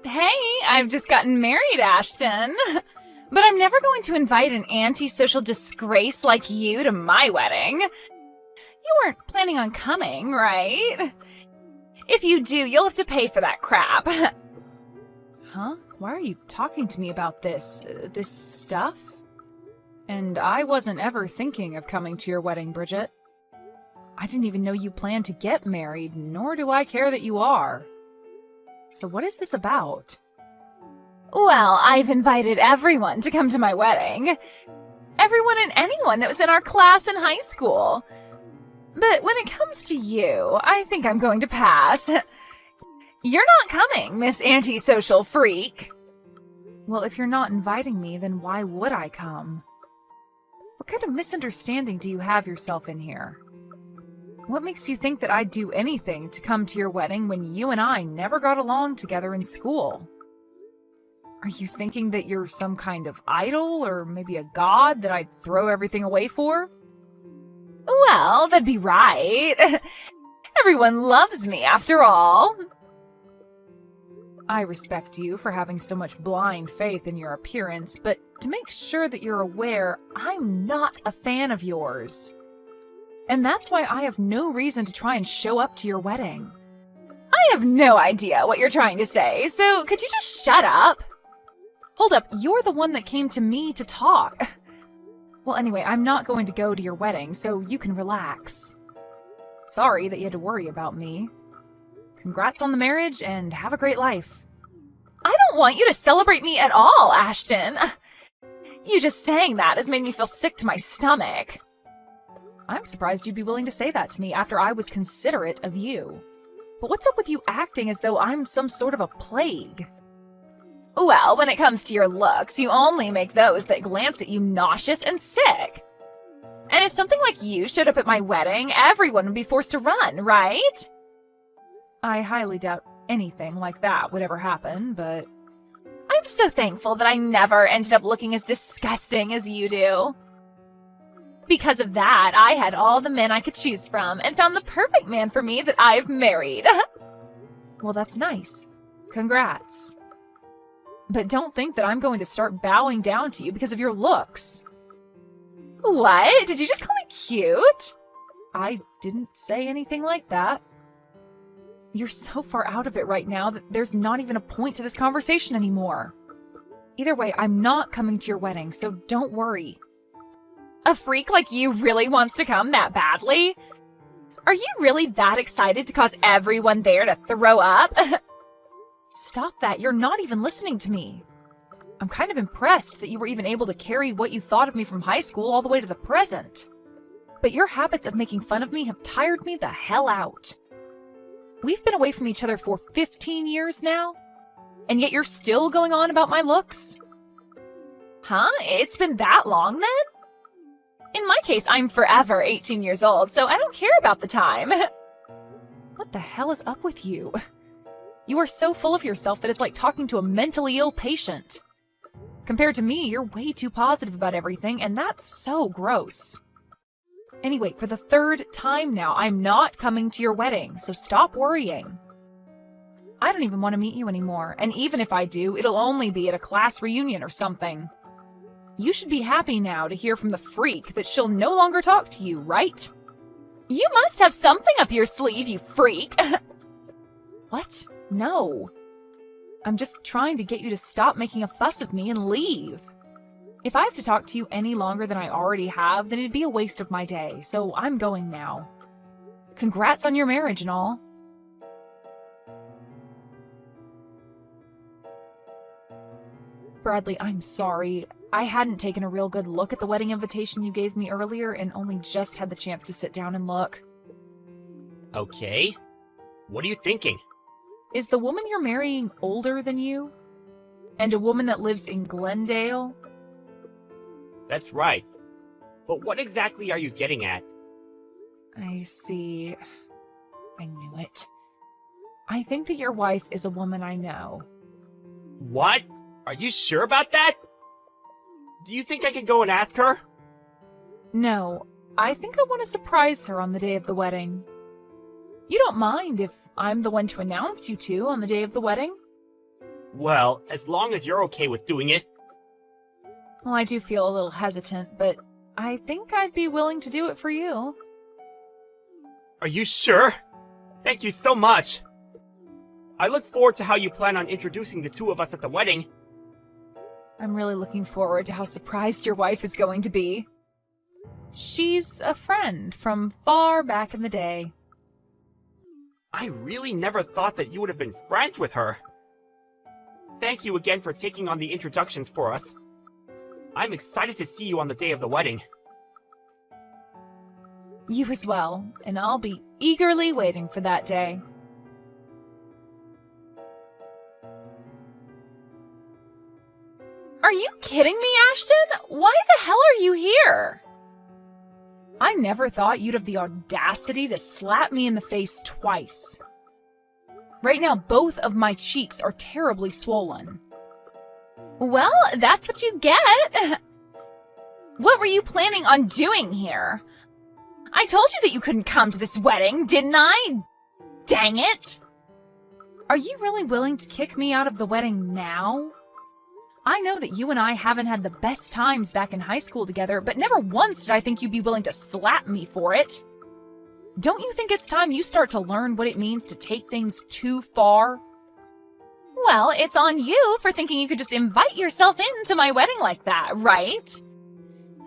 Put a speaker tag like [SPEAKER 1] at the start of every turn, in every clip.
[SPEAKER 1] Hey, I've just gotten married, Ashton. But I'm never going to invite an antisocial disgrace like you to my wedding. You weren't planning on coming, right? If you do, you'll have to pay for that crap. Huh? Why are you talking to me about this stuff? And I wasn't ever thinking of coming to your wedding, Bridget. I didn't even know you planned to get married, nor do I care that you are. So what is this about? Well, I've invited everyone to come to my wedding. Everyone and anyone that was in our class in high school. But when it comes to you, I think I'm going to pass. You're not coming, Miss Antisocial Freak. Well, if you're not inviting me, then why would I come? What kind of misunderstanding do you have yourself in here? What makes you think that I'd do anything to come to your wedding when you and I never got along together in school? Are you thinking that you're some kind of idol or maybe a god that I'd throw everything away for? Well, that'd be right. Everyone loves me after all. I respect you for having so much blind faith in your appearance, but to make sure that you're aware, I'm not a fan of yours. And that's why I have no reason to try and show up to your wedding. I have no idea what you're trying to say, so could you just shut up? Hold up, you're the one that came to me to talk. Well, anyway, I'm not going to go to your wedding, so you can relax. Sorry that you had to worry about me. Congrats on the marriage, and have a great life. I don't want you to celebrate me at all, Ashton. You just saying that has made me feel sick to my stomach. I'm surprised you'd be willing to say that to me after I was considerate of you. But what's up with you acting as though I'm some sort of a plague? Well, when it comes to your looks, you only make those that glance at you nauseous and sick. And if something like you showed up at my wedding, everyone would be forced to run, right? I highly doubt anything like that would ever happen, but I'm so thankful that I never ended up looking as disgusting as you do. Because of that, I had all the men I could choose from and found the perfect man for me that I've married. Well, that's nice. Congrats. But don't think that I'm going to start bowing down to you because of your looks. What? Did you just call me cute? I didn't say anything like that. You're so far out of it right now that there's not even a point to this conversation anymore. Either way, I'm not coming to your wedding, so don't worry. A freak like you really wants to come that badly? Are you really that excited to cause everyone there to throw up? Stop that, you're not even listening to me. I'm kind of impressed that you were even able to carry what you thought of me from high school all the way to the present. But your habits of making fun of me have tired me the hell out. We've been away from each other for 15 years now, and yet you're still going on about my looks? Huh? It's been that long then? In my case, I'm forever 18 years old, so I don't care about the time. What the hell is up with you? You are so full of yourself that it's like talking to a mentally ill patient. Compared to me, you're way too positive about everything, and that's so gross. Anyway, for the third time now, I'm not coming to your wedding, so stop worrying. I don't even want to meet you anymore, and even if I do, it'll only be at a class reunion or something. You should be happy now to hear from the freak that she'll no longer talk to you, right? You must have something up your sleeve, you freak! What? No. I'm just trying to get you to stop making a fuss of me and leave. If I have to talk to you any longer than I already have, then it'd be a waste of my day, so I'm going now. Congrats on your marriage and all. Bradley, I'm sorry. I hadn't taken a real good look at the wedding invitation you gave me earlier and only just had the chance to sit down and look.
[SPEAKER 2] Okay. What are you thinking?
[SPEAKER 1] Is the woman you're marrying older than you? And a woman that lives in Glendale?
[SPEAKER 2] That's right. But what exactly are you getting at?
[SPEAKER 1] I see. I knew it. I think that your wife is a woman I know.
[SPEAKER 2] What? Are you sure about that? Do you think I can go and ask her?
[SPEAKER 1] No, I think I want to surprise her on the day of the wedding. You don't mind if I'm the one to announce you two on the day of the wedding?
[SPEAKER 2] Well, as long as you're okay with doing it.
[SPEAKER 1] Well, I do feel a little hesitant, but I think I'd be willing to do it for you.
[SPEAKER 2] Are you sure? Thank you so much. I look forward to how you plan on introducing the two of us at the wedding.
[SPEAKER 1] I'm really looking forward to how surprised your wife is going to be. She's a friend from far back in the day.
[SPEAKER 2] I really never thought that you would have been friends with her. Thank you again for taking on the introductions for us. I'm excited to see you on the day of the wedding.
[SPEAKER 1] You as well, and I'll be eagerly waiting for that day. Are you kidding me, Ashton? Why the hell are you here? I never thought you'd have the audacity to slap me in the face twice. Right now, both of my cheeks are terribly swollen. Well, that's what you get. What were you planning on doing here? I told you that you couldn't come to this wedding, didn't I? Dang it! Are you really willing to kick me out of the wedding now? I know that you and I haven't had the best times back in high school together, but never once did I think you'd be willing to slap me for it. Don't you think it's time you start to learn what it means to take things too far? Well, it's on you for thinking you could just invite yourself into my wedding like that, right?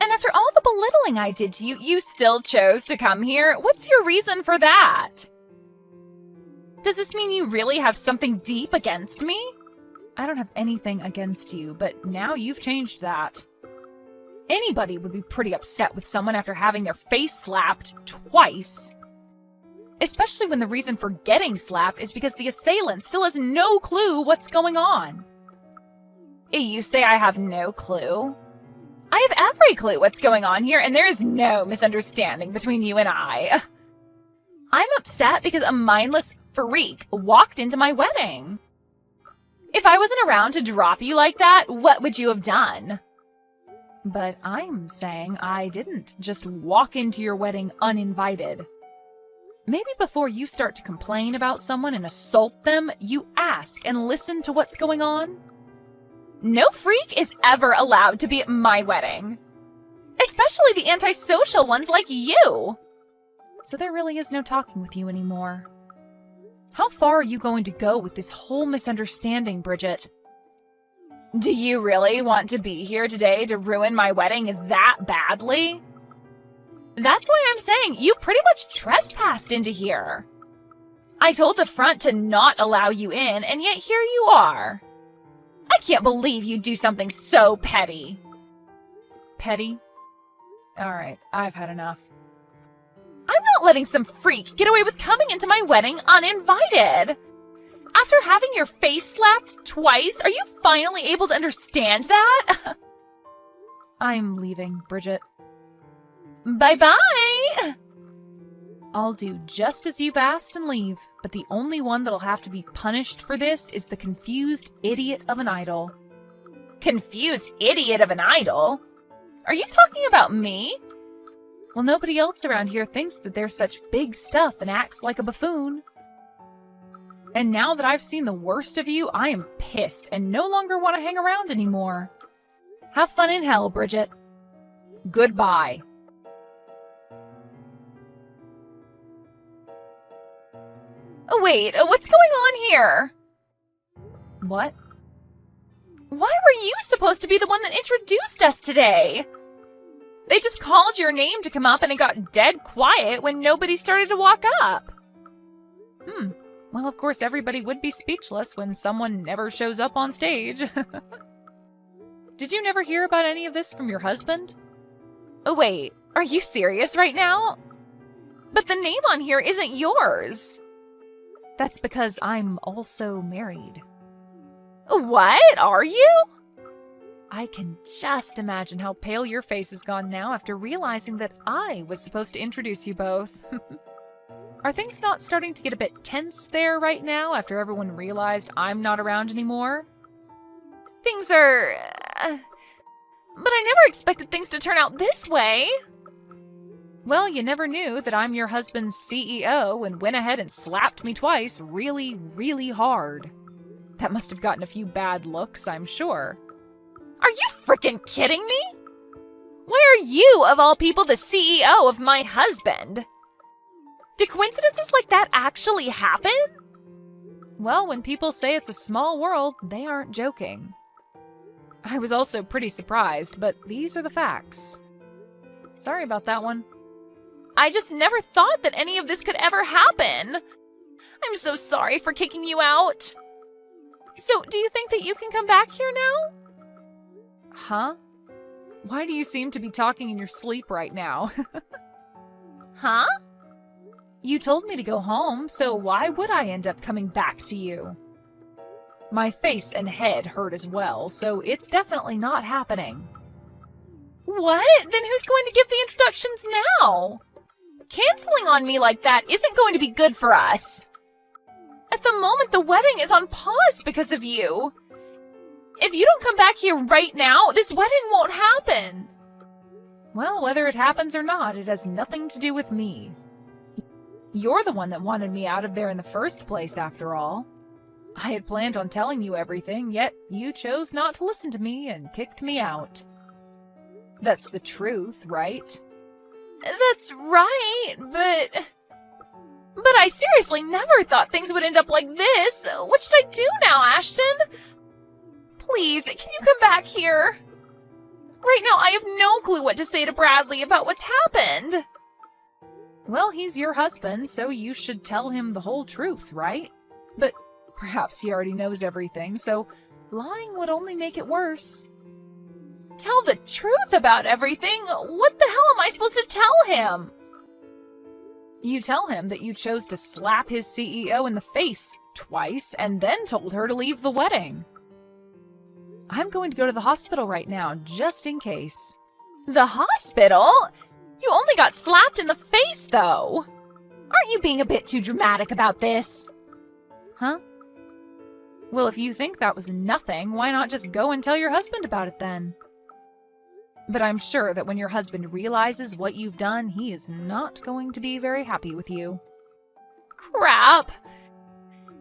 [SPEAKER 1] And after all the belittling I did to you, you still chose to come here? What's your reason for that? Does this mean you really have something deep against me? I don't have anything against you, but now you've changed that. Anybody would be pretty upset with someone after having their face slapped twice. Especially when the reason for getting slapped is because the assailant still has no clue what's going on. You say I have no clue? I have every clue what's going on here, and there is no misunderstanding between you and I. I'm upset because a mindless freak walked into my wedding. If I wasn't around to drop you like that, what would you have done? But I'm saying I didn't just walk into your wedding uninvited. Maybe before you start to complain about someone and assault them, you ask and listen to what's going on. No freak is ever allowed to be at my wedding. Especially the antisocial ones like you. So there really is no talking with you anymore. How far are you going to go with this whole misunderstanding, Bridget? Do you really want to be here today to ruin my wedding that badly? That's why I'm saying you pretty much trespassed into here. I told the front to not allow you in, and yet here you are. I can't believe you'd do something so petty. Petty? All right, I've had enough. I'm not letting some freak get away with coming into my wedding uninvited. After having your face slapped twice, are you finally able to understand that? I'm leaving, Bridget. Bye-bye! I'll do just as you've asked and leave, but the only one that'll have to be punished for this is the confused idiot of an idol. Confused idiot of an idol? Are you talking about me? Well, nobody else around here thinks that they're such big stuff and acts like a buffoon. And now that I've seen the worst of you, I am pissed and no longer want to hang around anymore. Have fun in hell, Bridget. Goodbye. Oh, wait, what's going on here? What? Why were you supposed to be the one that introduced us today? They just called your name to come up and it got dead quiet when nobody started to walk up. Well, of course, everybody would be speechless when someone never shows up on stage. Did you never hear about any of this from your husband? Oh, wait, are you serious right now? But the name on here isn't yours. That's because I'm also married. What? Are you? I can just imagine how pale your face has gone now after realizing that I was supposed to introduce you both. Are things not starting to get a bit tense there right now after everyone realized I'm not around anymore? Things are... But I never expected things to turn out this way. Well, you never knew that I'm your husband's CEO and went ahead and slapped me twice really, really hard. That must have gotten a few bad looks, I'm sure. Are you frickin' kidding me? Why are you, of all people, the CEO of my husband? Do coincidences like that actually happen? Well, when people say it's a small world, they aren't joking. I was also pretty surprised, but these are the facts. Sorry about that one. I just never thought that any of this could ever happen. I'm so sorry for kicking you out. So, do you think that you can come back here now? Huh? Why do you seem to be talking in your sleep right now? Huh? You told me to go home, so why would I end up coming back to you? My face and head hurt as well, so it's definitely not happening. What? Then who's going to give the introductions now? Canceling on me like that isn't going to be good for us. At the moment, the wedding is on pause because of you. If you don't come back here right now, this wedding won't happen. Well, whether it happens or not, it has nothing to do with me. You're the one that wanted me out of there in the first place, after all. I had planned on telling you everything, yet you chose not to listen to me and kicked me out. That's the truth, right? That's right, but I seriously never thought things would end up like this. What should I do now, Ashton? Please, can you come back here? Right now, I have no clue what to say to Bradley about what's happened. Well, he's your husband, so you should tell him the whole truth, right? But perhaps he already knows everything, so lying would only make it worse. Tell the truth about everything? What the hell am I supposed to tell him? You tell him that you chose to slap his CEO in the face twice and then told her to leave the wedding. I'm going to go to the hospital right now, just in case. The hospital? You only got slapped in the face, though. Aren't you being a bit too dramatic about this? Huh? Well, if you think that was nothing, why not just go and tell your husband about it then? But I'm sure that when your husband realizes what you've done, he is not going to be very happy with you. Crap!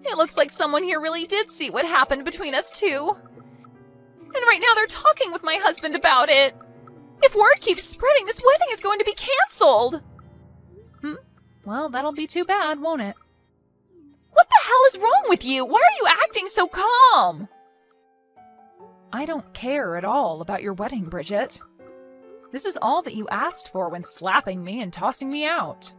[SPEAKER 1] It looks like someone here really did see what happened between us two. And right now they're talking with my husband about it. If word keeps spreading, this wedding is going to be canceled. Well, that'll be too bad, won't it? What the hell is wrong with you? Why are you acting so calm? I don't care at all about your wedding, Bridget. This is all that you asked for when slapping me and tossing me out.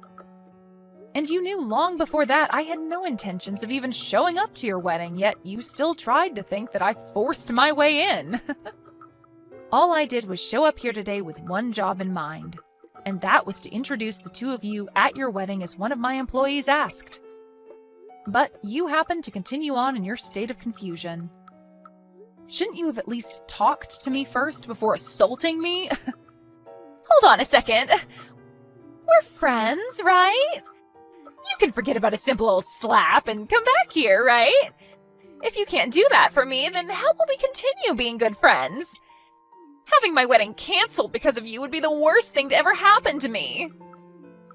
[SPEAKER 1] And you knew long before that I had no intentions of even showing up to your wedding, yet you still tried to think that I forced my way in. All I did was show up here today with one job in mind, and that was to introduce the two of you at your wedding as one of my employees asked. But you happened to continue on in your state of confusion. Shouldn't you have at least talked to me first before assaulting me? Hold on a second. We're friends, right? You can forget about a simple old slap and come back here, right? If you can't do that for me, then how will we continue being good friends? Having my wedding canceled because of you would be the worst thing to ever happen to me.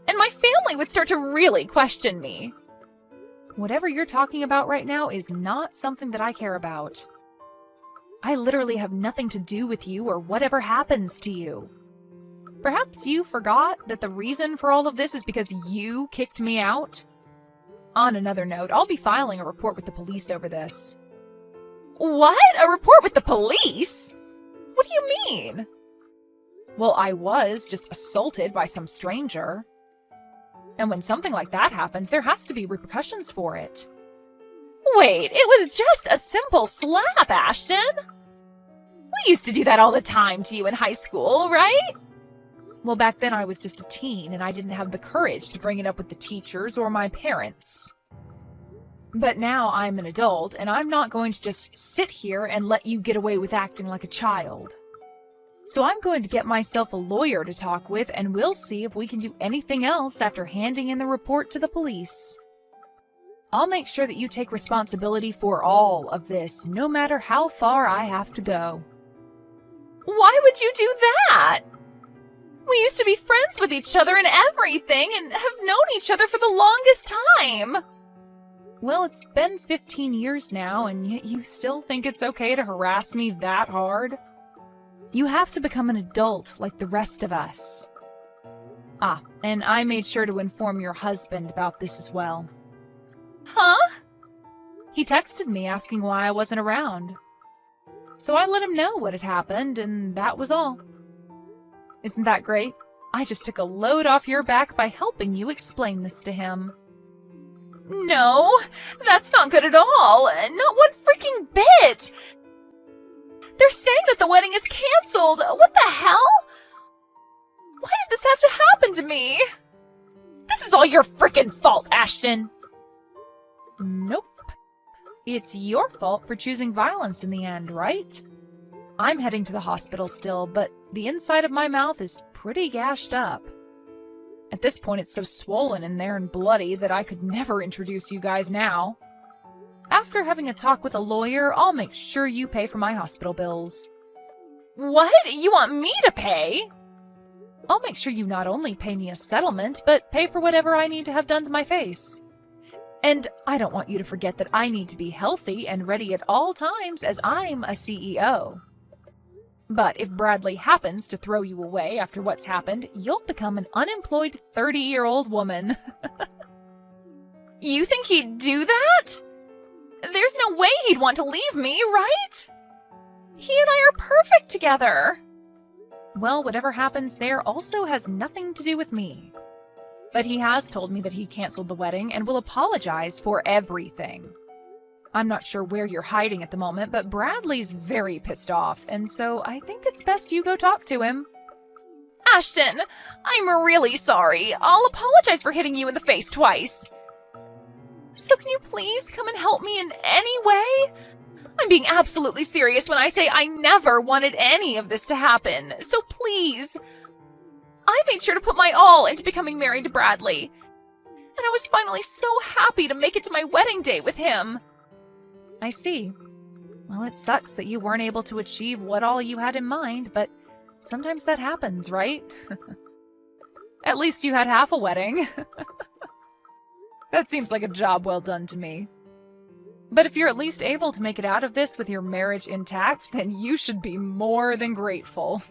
[SPEAKER 1] And my family would start to really question me. Whatever you're talking about right now is not something that I care about. I literally have nothing to do with you or whatever happens to you. Perhaps you forgot that the reason for all of this is because you kicked me out? On another note, I'll be filing a report with the police over this. What? A report with the police? What do you mean? Well, I was just assaulted by some stranger. And when something like that happens, there has to be repercussions for it. Wait, it was just a simple slap, Ashton. We used to do that all the time to you in high school, right? Well, back then I was just a teen and I didn't have the courage to bring it up with the teachers or my parents. But now I'm an adult and I'm not going to just sit here and let you get away with acting like a child. So I'm going to get myself a lawyer to talk with and we'll see if we can do anything else after handing in the report to the police. I'll make sure that you take responsibility for all of this, no matter how far I have to go. Why would you do that? We used to be friends with each other and everything and have known each other for the longest time. Well, it's been 15 years now, and yet you still think it's okay to harass me that hard? You have to become an adult like the rest of us. Ah, and I made sure to inform your husband about this as well. Huh? He texted me asking why I wasn't around. So I let him know what had happened, and that was all. Isn't that great? I just took a load off your back by helping you explain this to him. No, that's not good at all. Not one freaking bit. They're saying that the wedding is canceled. What the hell? Why did this have to happen to me? This is all your freaking fault, Ashton. Nope. It's your fault for choosing violence in the end, right? I'm heading to the hospital still, but the inside of my mouth is pretty gashed up. At this point, it's so swollen in there and bloody that I could never introduce you guys now. After having a talk with a lawyer, I'll make sure you pay for my hospital bills. What? You want me to pay? I'll make sure you not only pay me a settlement, but pay for whatever I need to have done to my face. And I don't want you to forget that I need to be healthy and ready at all times as I'm a CEO. But if Bradley happens to throw you away after what's happened, you'll become an unemployed 30-year-old woman. You think he'd do that? There's no way he'd want to leave me, right? He and I are perfect together. Well, whatever happens there also has nothing to do with me. But he has told me that he canceled the wedding and will apologize for everything. I'm not sure where you're hiding at the moment, but Bradley's very pissed off, and so I think it's best you go talk to him. Ashton, I'm really sorry. I'll apologize for hitting you in the face twice. So can you please come and help me in any way? I'm being absolutely serious when I say I never wanted any of this to happen, so please. I made sure to put my all into becoming married to Bradley, and I was finally so happy to make it to my wedding day with him. I see. Well, it sucks that you weren't able to achieve what all you had in mind, but sometimes that happens, right? At least you had half a wedding. That seems like a job well done to me. But if you're at least able to make it out of this with your marriage intact, then you should be more than grateful.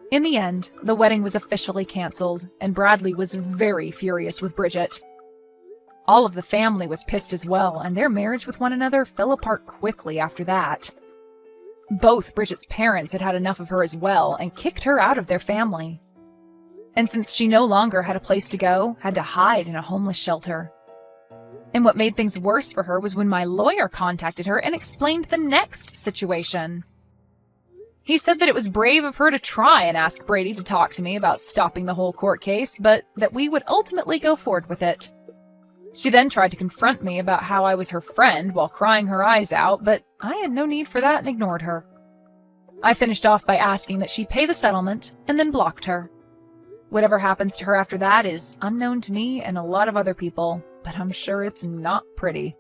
[SPEAKER 1] In the end, the wedding was officially canceled, and Bradley was very furious with Bridget. All of the family was pissed as well, and their marriage with one another fell apart quickly after that. Both Bridget's parents had had enough of her as well and kicked her out of their family. And since she no longer had a place to go, had to hide in a homeless shelter. And what made things worse for her was when my lawyer contacted her and explained the next situation. He said that it was brave of her to try and ask Brady to talk to me about stopping the whole court case, but that we would ultimately go forward with it. She then tried to confront me about how I was her friend while crying her eyes out, but I had no need for that and ignored her. I finished off by asking that she pay the settlement and then blocked her. Whatever happens to her after that is unknown to me and a lot of other people, but I'm sure it's not pretty.